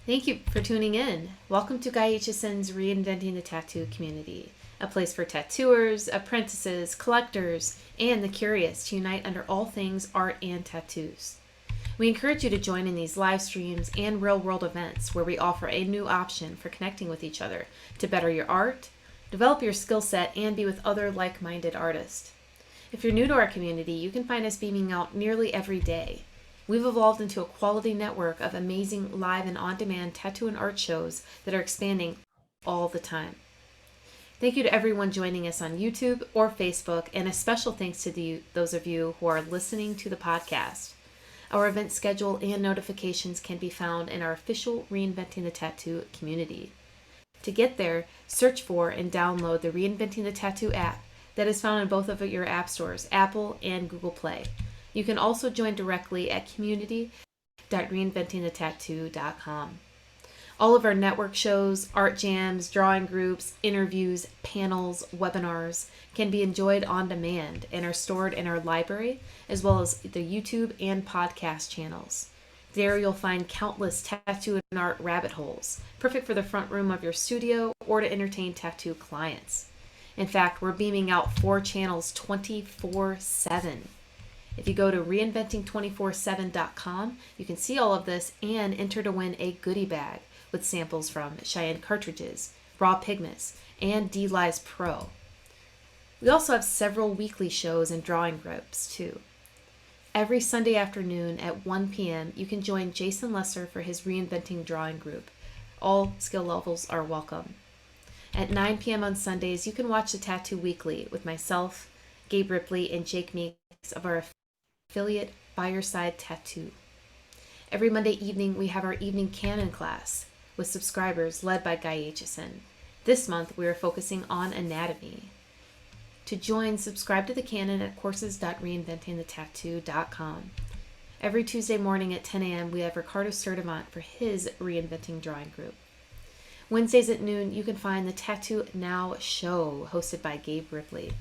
Thank you for tuning in. Welcome to Guy Aitchison's Reinventing the Tattoo community, a place for tattooers, apprentices, collectors, and the curious to unite under all things art and tattoos. We encourage you to join in these live streams and real-world events where we offer a new option for connecting with each other to better your art, develop your skill set, and be with other like-minded artists. If you're new to our community, you can find us beaming out nearly every day. We've evolved into a quality network of amazing live and on-demand tattoo and art shows that are expanding all the time. Thank you to everyone joining us on YouTube or Facebook, and a special thanks to those of you who are listening to the podcast. Our event schedule and notifications can be found in our official Reinventing the Tattoo community. To get there, search for and download the Reinventing the Tattoo app that is found in both of your app stores, Apple and Google Play. You can also join directly at community.reinventingthetattoo.com. All of our network shows, art jams, drawing groups, interviews, panels, webinars can be enjoyed on demand and are stored in our library, as well as the YouTube and podcast channels. There you'll find countless tattoo and art rabbit holes, perfect for the front room of your studio or to entertain tattoo clients. In fact, we're beaming out 4 channels 24/7. If you go to reinventing247.com, you can see all of this and enter to win a goodie bag with samples from Cheyenne cartridges, raw pigments, and D-Lies Pro. We also have several weekly shows and drawing groups too. Every Sunday afternoon at 1 p.m., you can join Jason Leeser for his Reinventing drawing group. All skill levels are welcome. At 9 p.m. on Sundays, you can watch the Tattoo Weekly with myself, Gabe Ripley, and Jake Meeks of our affiliate Fireside Tattoo. Every Monday evening, we have our evening canon class with subscribers led by Guy Aitchison. This month, we are focusing on anatomy. To join, subscribe to the canon at courses.reinventingthetattoo.com. Every Tuesday morning at 10 a.m., we have Ricardo Sturdivant for his Reinventing drawing group. Wednesdays at noon, you can find the Tattoo Now show hosted by Gabe Ripley.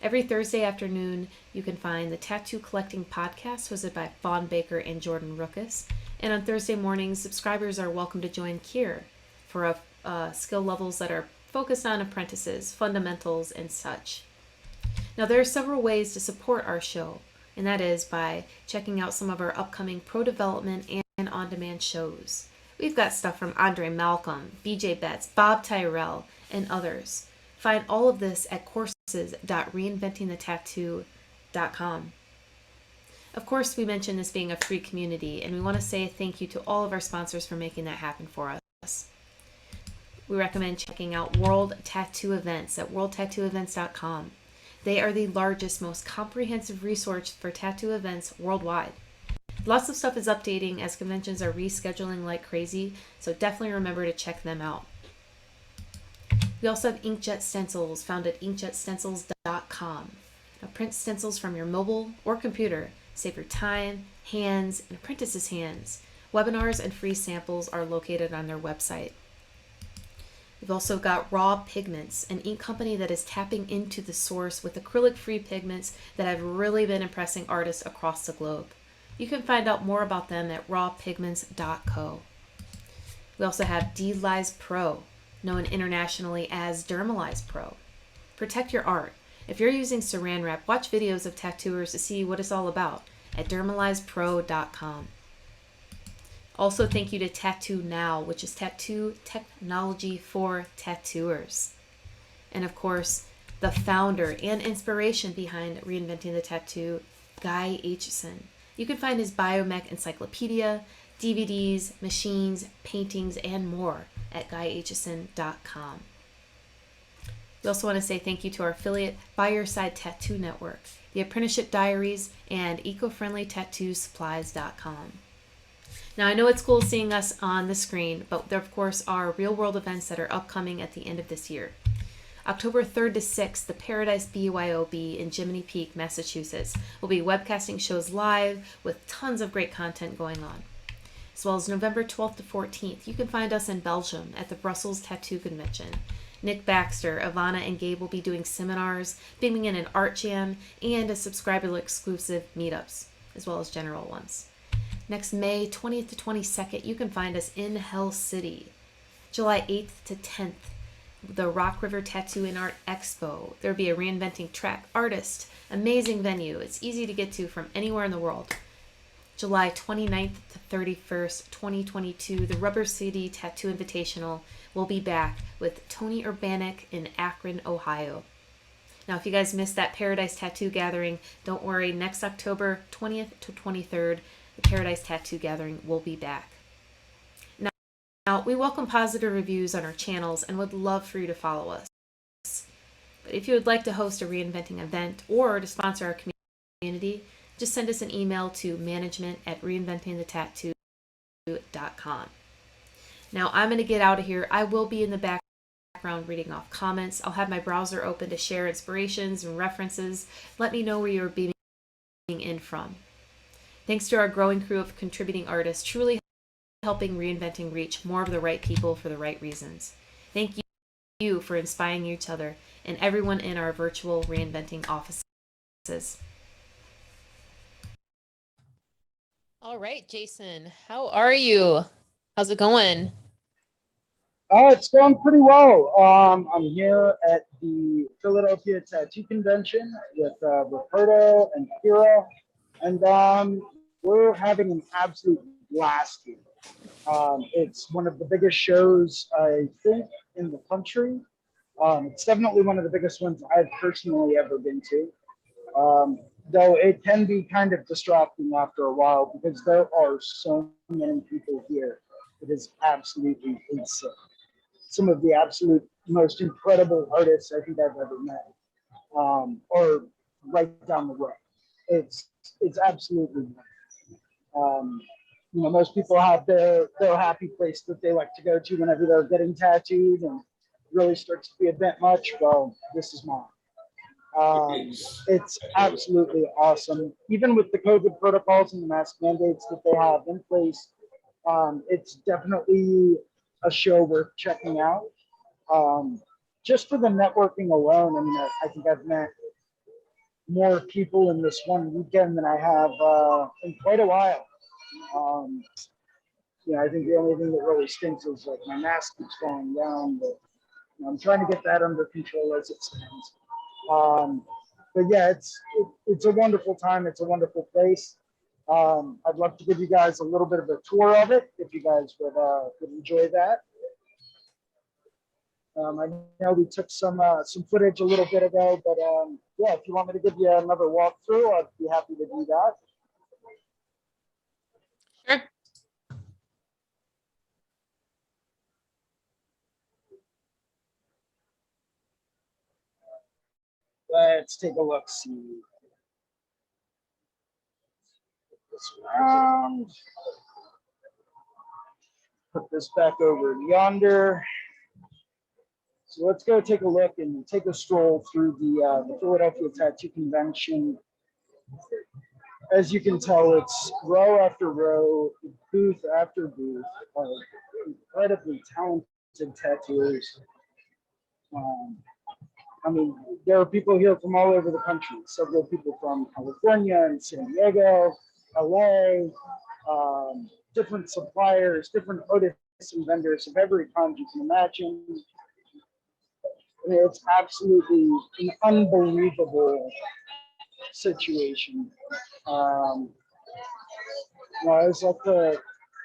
Every Thursday afternoon, you can find the Tattoo Collecting podcast hosted by Fawn Baker and Jordan Rookus. And on Thursday mornings, subscribers are welcome to join Kier for skill levels that are focused on apprentices, fundamentals, and such. Now, there are several ways to support our show, and that is by checking out some of our upcoming pro development and on-demand shows. We've got stuff from Andre Malcolm, BJ Betts, Bob Tyrell, and others. Find all of this at courses.reinventingthetattoo.com. Of course, we mentioned this being a free community, and we want to say thank you to all of our sponsors for making that happen for us. We recommend checking out World Tattoo Events at worldtattooevents.com. They are the largest, most comprehensive resource for tattoo events worldwide. Lots of stuff is updating as conventions are rescheduling like crazy, so definitely remember to check them out. We also have inkjet stencils found at inkjetstencils.com. Now, print stencils from your mobile or computer. Save your time, hands, and apprentices' hands. Webinars and free samples are located on their website. We've also got Raw Pigments, an ink company that is tapping into the source with acrylic-free pigments that have really been impressing artists across the globe. You can find out more about them at rawpigments.co. We also have D-Lies Pro, known internationally as Dermalize Pro. Protect your art. If you're using saran wrap, watch videos of tattooers to see what it's all about at dermalizepro.com. Also, thank you to Tattoo Now, which is tattoo technology for tattooers. And of course, the founder and inspiration behind Reinventing the Tattoo, Guy Aitchison. You can find his Biomech Encyclopedia, DVDs, machines, paintings, and more at guyaitchison.com. We also want to say thank you to our affiliate Fireside Tattoo Network, the Apprenticeship Diaries, and ecofriendlytattoosupplies.com. Now, I know it's cool seeing us on the screen, but there, of course, are real-world events that are upcoming at the end of this year. October 3rd to 6th, the Paradise BYOB in Jiminy Peak, Massachusetts, will be webcasting shows live with tons of great content going on. As well as November 12th to 14th, you can find us in Belgium at the Brussels Tattoo Convention. Nick Baxter, Ivana, and Gabe will be doing seminars, beaming in an art jam, and a subscriber-exclusive meetups, as well as general ones. Next May 20th to 22nd, you can find us in Hell City. July 8th to 10th, the Rock River Tattoo and Art Expo. There'll be a reinventing track, artist, amazing venue. It's easy to get to from anywhere in the world. July 29th to 31st, 2022, the Rubber City Tattoo Invitational will be back with Tony Urbanic in Akron, Ohio. Now, if you guys missed that Paradise Tattoo Gathering, don't worry. Next October 20th to 23rd, the Paradise Tattoo Gathering will be back. Now, we welcome positive reviews on our channels and would love for you to follow us. But if you would like to host a Reinventing event or to sponsor our community, just send us an email to management@reinventingthetattoo.com. Now, I'm going to get out of here. I will be in the background reading off comments. I'll have my browser open to share inspirations and references. Let me know where you're beaming in from. Thanks to our growing crew of contributing artists, truly helping Reinventing reach more of the right people for the right reasons. Thank you for inspiring each other and everyone in our virtual Reinventing offices. All right, Jason, how are you? How's it going? It's going pretty well. I'm here at the Philadelphia Tattoo Convention with Roberto and Kira, and we're having an absolute blast here. It's one of the biggest shows, I think, in the country. It's definitely one of the biggest ones I've personally ever been to. Though it can be kind of distracting after a while because there are so many people here. It is absolutely insane. Some of the absolute most incredible artists I think I've ever met, or right down the road. It's absolutely. Most people have their happy place that they like to go to whenever they're getting tattooed, and really starts to be a bit much. Well, this is mine. It's absolutely awesome. Even with the COVID protocols and the mask mandates that they have in place, it's definitely a show worth checking out. Just for the networking alone, I mean, I think I've met more people in this one weekend than I have in quite a while. I think the only thing that really stinks is like my mask keeps falling down, but I'm trying to get that under control as it stands. But yeah, it's a wonderful time. It's a wonderful place. I'd love to give you guys a little bit of a tour of it if you guys would enjoy that. I know we took some footage a little bit ago, but yeah, if you want me to give you another walkthrough, I'd be happy to do that. Sure. Let's take a look. See this around. Put this back over yonder. So let's go take a look and take a stroll through the Philadelphia Tattoo Convention. As you can tell, it's row after row, booth after booth of incredibly talented tattooers. I mean, there are people here from all over the country. Several people from California and San Diego, LA, different suppliers, different artists and vendors of every kind you can imagine. I mean, it's absolutely an unbelievable situation.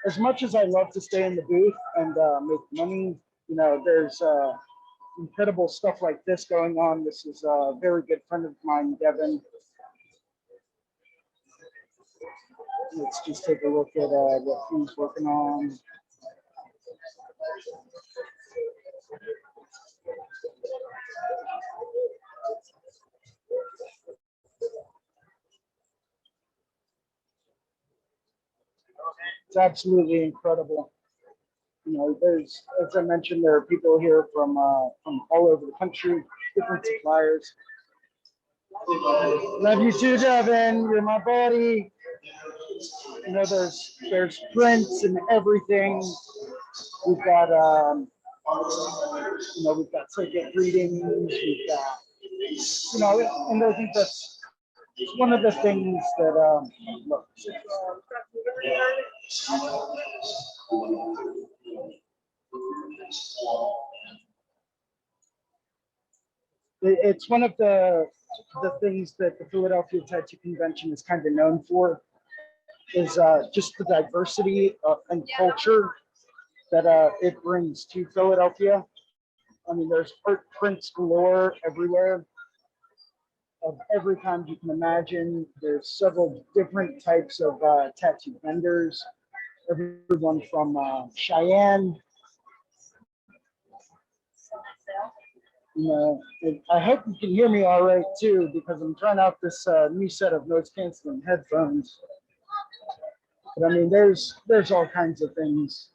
As much as I love to stay in the booth and make money, there's incredible stuff like this going on. This is a very good friend of mine, Devin. Let's just take a look at what he's working on. It's absolutely incredible. There's, as I mentioned, there are people here from all over the country, different suppliers. Love you too, Devin. You're my buddy. There's prints and everything. We've got we've got psychic readings. We've got and I think that's one of the things that look. It's one of the things that the Philadelphia Tattoo Convention is kind of known for is just the diversity and culture that it brings to Philadelphia. I mean, there's art prints galore everywhere of every kind you can imagine. There's several different types of tattoo vendors, everyone from Cheyenne. You know, I hope you can hear me all right too, because I'm trying out this new set of noise canceling headphones. But I mean, there's all kinds of things.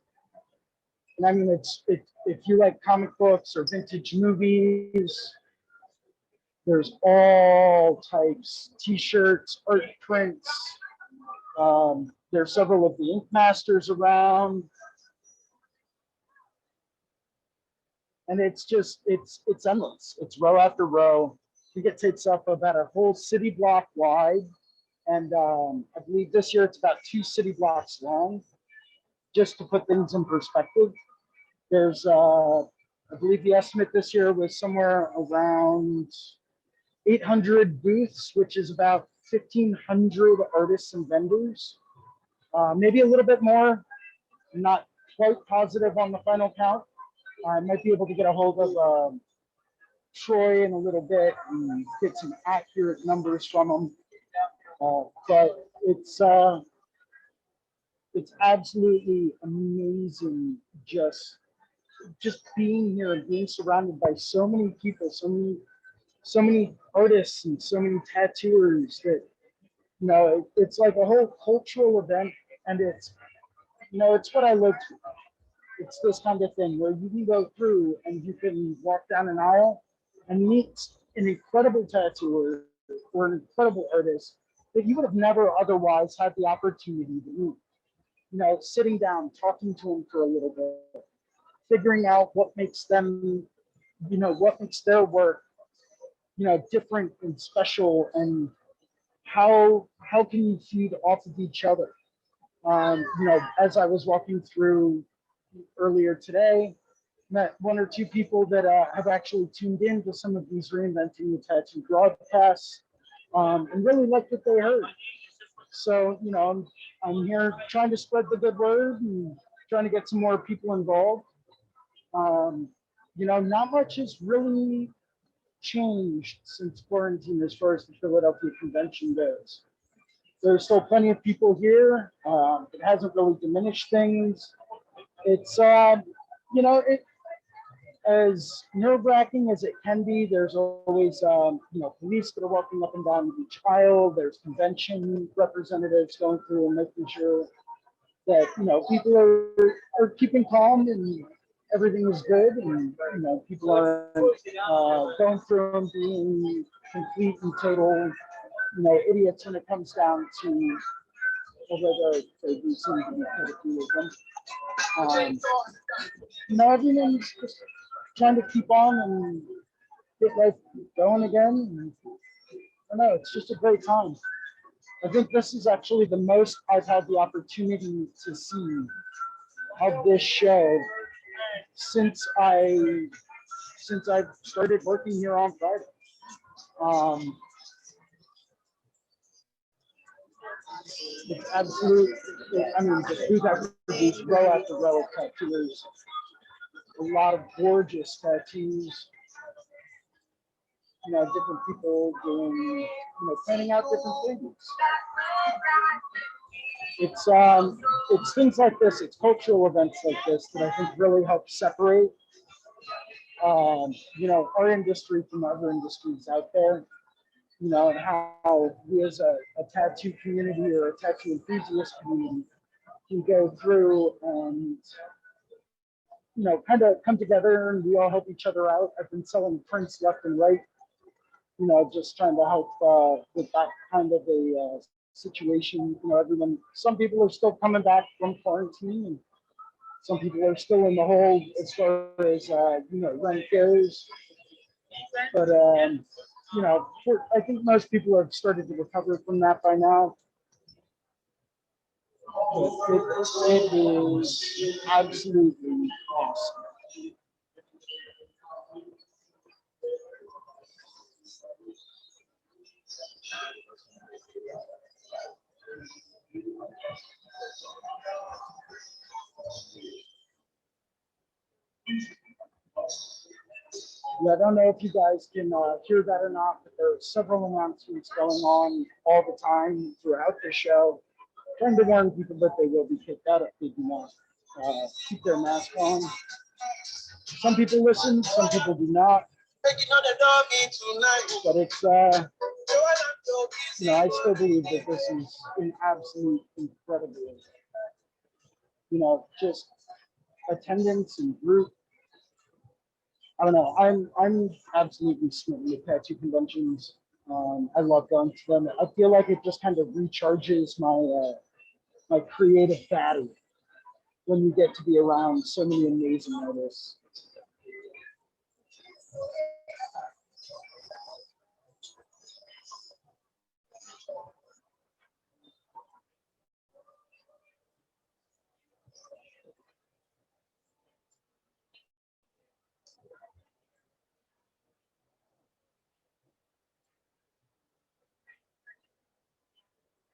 And I mean, if you like comic books or vintage movies, there's all types, T-shirts, art prints. There's several of the ink masters around, and it's endless. It's row after row. I think it takes up about a whole city block wide, and I believe this year it's about 2 city blocks long. Just to put things in perspective, there's I believe the estimate this year was somewhere around 800 booths, which is about 1,500 artists and vendors, maybe a little bit more. I'm not quite positive on the final count. I might be able to get a hold of Troy in a little bit and get some accurate numbers from him. But it's absolutely amazing just being here and being surrounded by so many people, so many artists and so many tattooers that it's like a whole cultural event, and it's what I live for. It's this kind of thing where you can go through and you can walk down an aisle and meet an incredible tattooer or an incredible artist that you would have never otherwise had the opportunity to meet. Sitting down, talking to them for a little bit, figuring out what makes them, what makes their work, different and special, and how can you feed off of each other. As I was walking through earlier today, met 1 or 2 people that have actually tuned in to some of these Reinventing the Tattoo broadcasts, and really liked what they heard. So, I'm here trying to spread the good word and trying to get some more people involved. Not much has really changed since quarantine as far as the Philadelphia convention goes. There's still plenty of people here. It hasn't really diminished things. It's it as nerve-wracking as it can be. There's always police that are walking up and down each aisle. There's convention representatives going through and making sure that people are keeping calm and everything is good, and people are going through and being complete and total idiots when it comes down to, although they do seem to be quite a few of them. Everyone's just trying to keep on and get life going again. And, I don't know, it's just a great time. I think this is actually the most I've had the opportunity to see of this show since I started working here on Friday. It's absolute. I mean, just booth after booth, row after row of tattooers. A lot of gorgeous tattoos. Different people doing, planning out different things. It's things like this. It's cultural events like this that I think really help separate, our industry from other industries out there. And how we as a tattoo community or a tattoo enthusiast community can go through and, kind of come together and we all help each other out. I've been selling prints left and right, just trying to help with that kind of a situation. Everyone, some people are still coming back from quarantine, and some people are still in the hole as far as, rent goes. But, I think most people have started to recover from that by now. It is absolutely awesome. Yeah, I don't know if you guys can hear that or not, but there are several announcements going on all the time throughout the show, trying to warn people that they will be kicked out if they do not keep their mask on. Some people listen, some people do not. But it's, I still believe that this is an absolute incredible, just attendance and group. I don't know. I'm absolutely smitten with tattoo conventions. I love going to them. I feel like it just kind of recharges my creative battery when you get to be around so many amazing artists.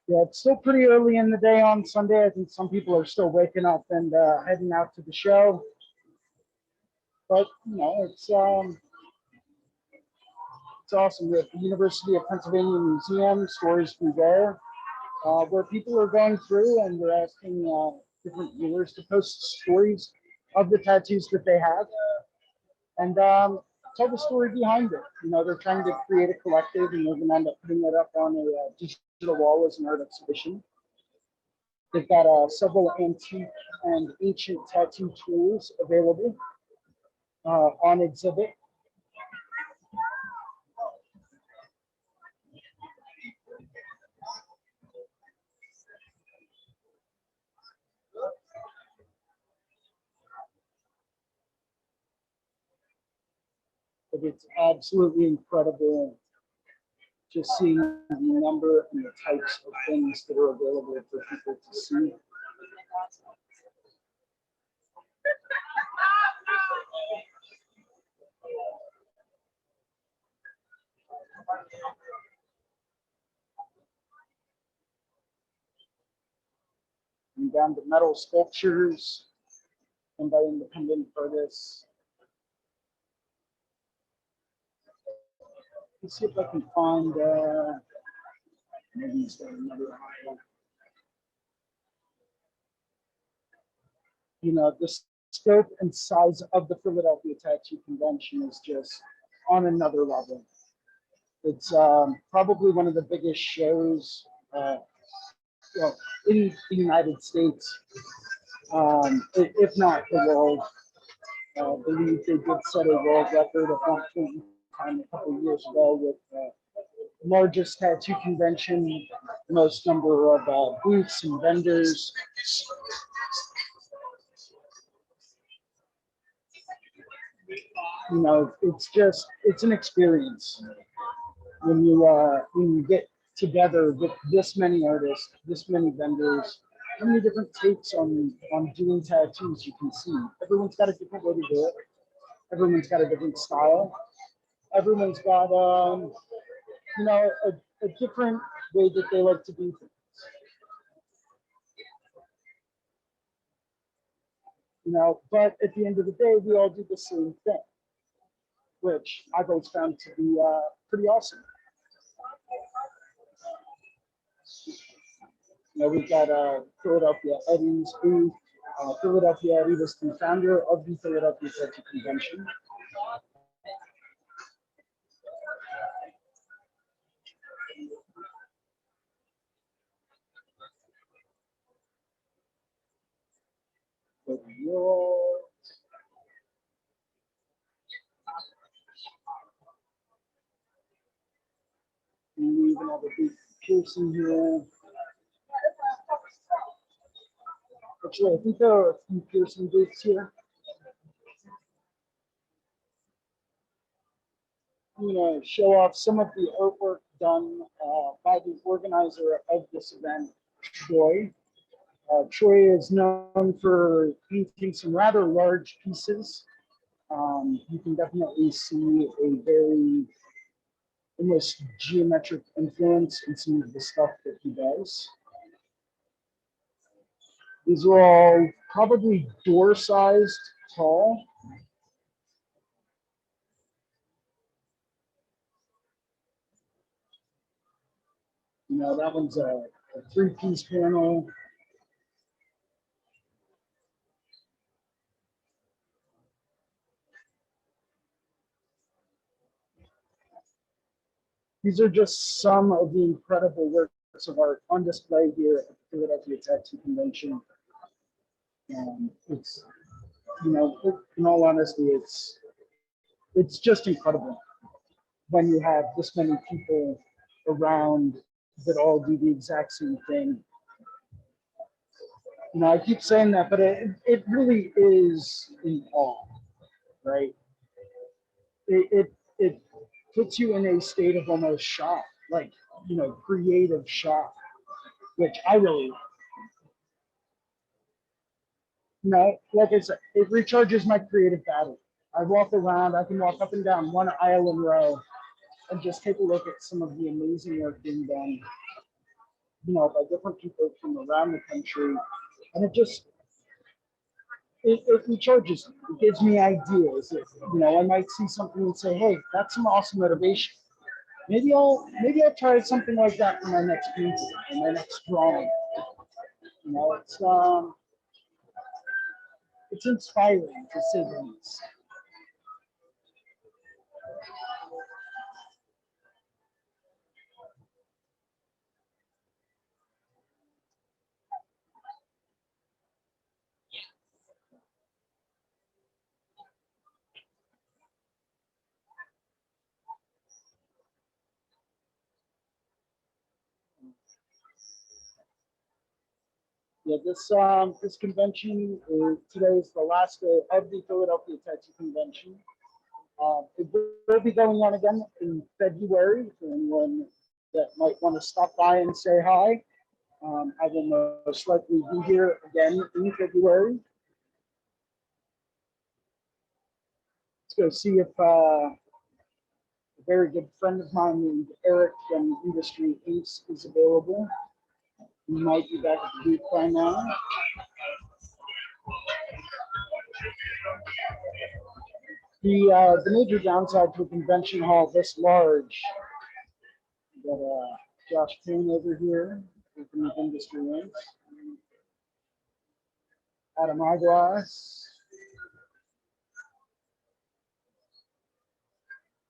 Yeah, it's still pretty early in the day on Sunday. I think some people are still waking up and heading out to the show. But it's awesome. We have the University of Pennsylvania Museum, Stories Through There, where people are going through and they're asking different viewers to post stories of the tattoos that they have and tell the story behind it. They're trying to create a collective and they're going to end up putting it up on a digital wall as an art exhibition. They've got several antique and ancient tattoo tools available on exhibit. But it's absolutely incredible just seeing the number and the types of things that are available for people to see. And down to metal sculptures and by independent artists. Let's see if I can find maybe another highlight. The scope and size of the Philadelphia Tattoo Convention is just on another level. It's probably one of the biggest shows in the United States, if not the world. I believe they did set a world record at one point in time a couple of years ago with largest tattoo convention, most number of booths and vendors. It's an experience when you get together with this many artists, this many vendors, how many different takes on doing tattoos you can see. Everyone's got a different way to do it. Everyone's got a different style. Everyone's got a different way that they like to do things. But at the end of the day, we all do the same thing, which I've always found to be pretty awesome. We've got Philadelphia Eddie's booth. Philadelphia Eddie was the founder of the Philadelphia Tattoo Convention. And we even have a big piercing here. Actually, I think there are a few piercing booths here. I'm going to show off some of the artwork done by the organizer of this event, Troy. Troy is known for painting some rather large pieces. You can definitely see a very almost geometric influence in some of the stuff that he does. These are all probably door-sized tall. You know, that one's a three-piece panel. These are just some of the incredible works of art on display here at the Philadelphia Tattoo Convention. And it's, you know, in all honesty, it's just incredible when you have this many people around that all do the exact same thing. You know, I keep saying that, but it really is in awe, right? It puts you in a state of almost shock, like, you know, creative shock, which I really like. You know, like I said, it recharges my creative battery. I walk around, I can walk up and down one aisle in a row and just take a look at some of the amazing work being done, you know, by different people from around the country. And it recharges me. It gives me ideas. You know, I might see something and say, hey, that's some awesome motivation. Maybe I'll try something like that for my next painting or my next drawing. You know, it's inspiring to say the least. Yeah, this convention today is the last day of the Philadelphia Tattoo Convention. It will be going on again in February for anyone that might want to stop by and say hi. I will most likely be here again in February. Let's go see if a very good friend of mine named Eric from Industry Inc. is available. He might be back at the booth by now. The major downside to a convention hall this large, we got Josh Payne over here from Industry Inc. Adam Eyeglass.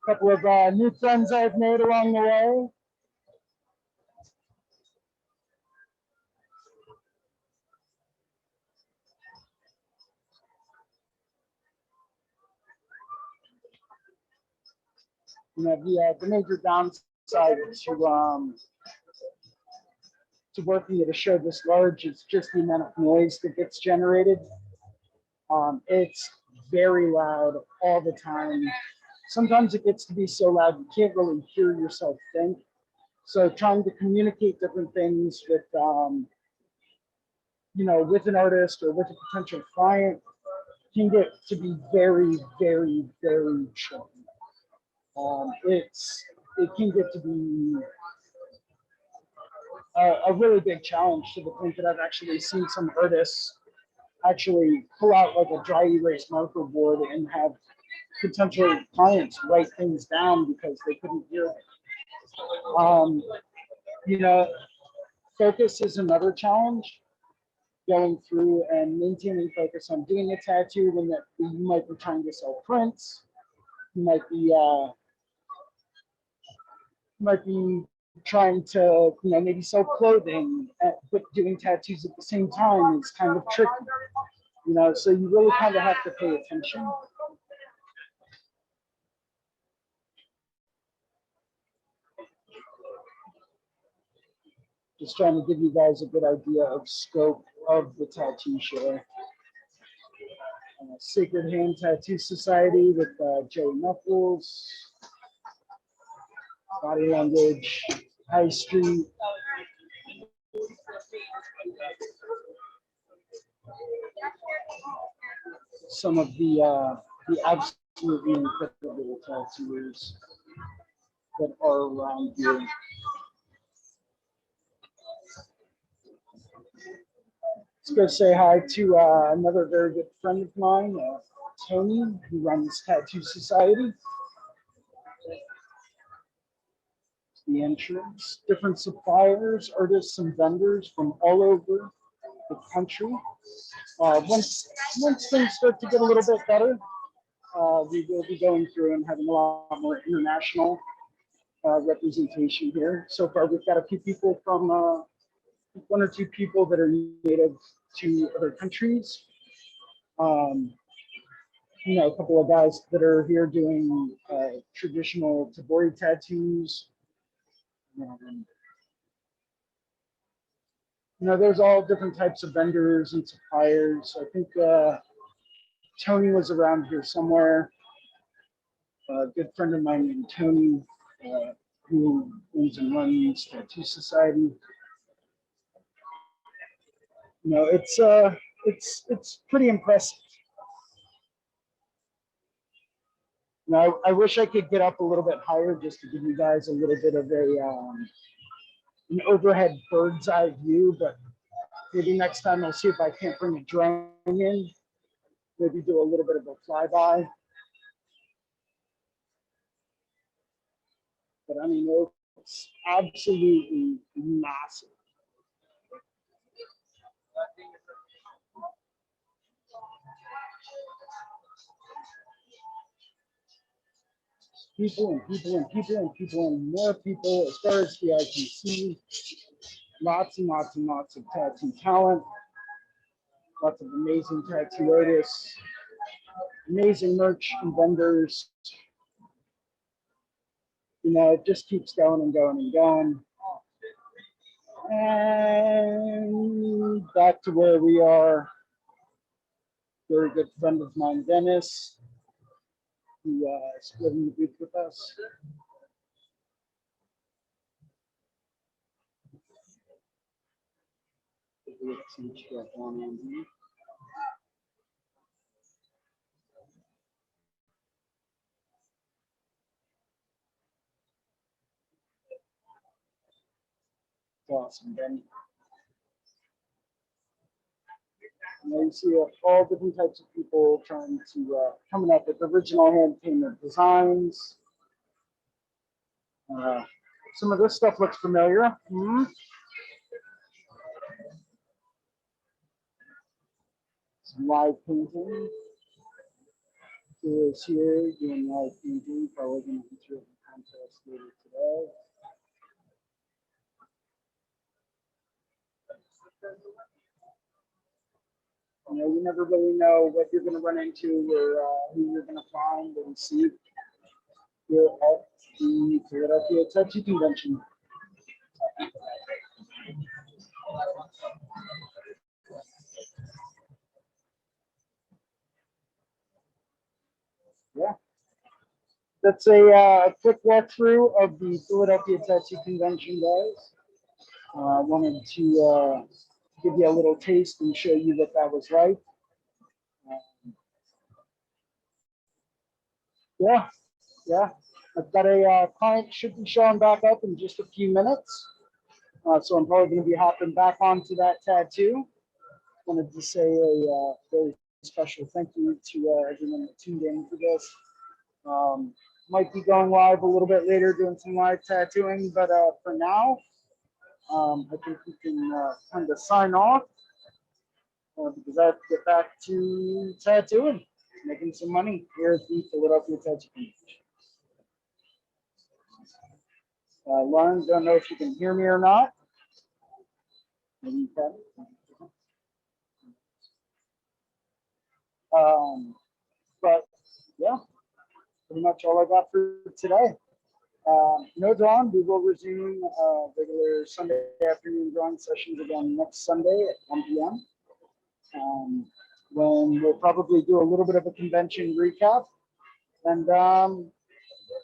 A couple of new friends I've made along the way. You know, the major downside to working at a show this large is just the amount of noise that gets generated. It's very loud all the time. Sometimes it gets to be so loud you can't really hear yourself think. So trying to communicate different things with, you know, with an artist or with a potential client can get to be very, very, very challenging. It can get to be a really big challenge to the point that I've actually seen some artists actually pull out like a dry erase marker board and have potential clients write things down because they couldn't hear it. You know, focus is another challenge. Going through and maintaining focus on doing a tattoo when that you might be trying to sell prints, you might be trying to, you know, maybe sell clothing, but doing tattoos at the same time is kind of tricky. You know, so you really kind of have to pay attention. Just trying to give you guys a good idea of scope of the tattoo show. Sacred Hand Tattoo Society with Joey Knuckles, Body Language, High Street, some of the absolutely incredible tattooers that are around here. Let's go say hi to another very good friend of mine, Tony, who runs Tattoo Society. The entrance, different suppliers, artists, and vendors from all over the country. Once things start to get a little bit better, we will be going through and having a lot more international representation here. So far, we've got a few people from one or two people that are native to other countries. Um, a couple of guys that are here doing traditional tabori tattoos. Um, there's all different types of vendors and suppliers. I think Tony was around here somewhere. A good friend of mine named Tony, who owns and runs Tattoo Society. It's pretty impressive. I wish I could get up a little bit higher just to give you guys a little bit of an overhead bird's eye view, but maybe next time I'll see if I can't bring a drone in, maybe do a little bit of a flyby. But I mean, it's absolutely massive. People and people and people and people and more people as far as the eye can see. Lots and lots and lots of tattoo talent. Lots of amazing tattoo artists. Amazing merch and vendors. It just keeps going and going and going. And back to where we are. Very good friend of mine, Dennis, who is splitting the booth with us. Some stuff on here. Awesome, Ben. You see all different types of people trying to coming up with original hand painted designs. Some of this stuff looks familiar. Some live painting. Is here doing live painting, probably going to enter the contest later today. You never really know what you're going to run into or who you're going to find and see here at the Philadelphia Tattoo Convention. Yeah, that's a quick walkthrough of the Philadelphia Tattoo Convention, guys. I wanted to give you a little taste and show you what that was like. Yeah. I've got a client should be showing back up in just a few minutes. So I'm probably going to be hopping back onto that tattoo. Wanted to say a very special thank you to everyone that tuned in for this. Might be going live a little bit later doing some live tattooing, but for now, I think we can kind of sign off because I have to get back to tattooing, making some money here at the Philadelphia Tattoo Convention. Lauren, don't know if you can hear me or not. Maybe you can. But yeah, pretty much all I got for today. No drawing. We will resume regular Sunday afternoon drawing sessions again next Sunday at 1 p.m. When we'll probably do a little bit of a convention recap. And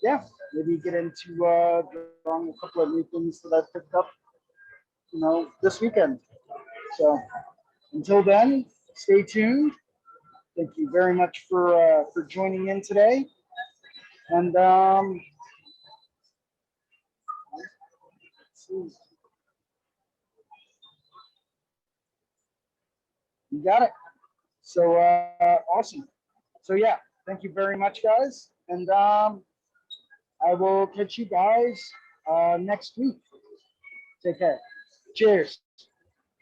yeah, maybe get into drawing a couple of new things that I've picked up, this weekend. So until then, stay tuned. Thank you very much for joining in today. And you got it. So awesome. So yeah, thank you very much, guys. And I will catch you guys next week. Take care. Cheers.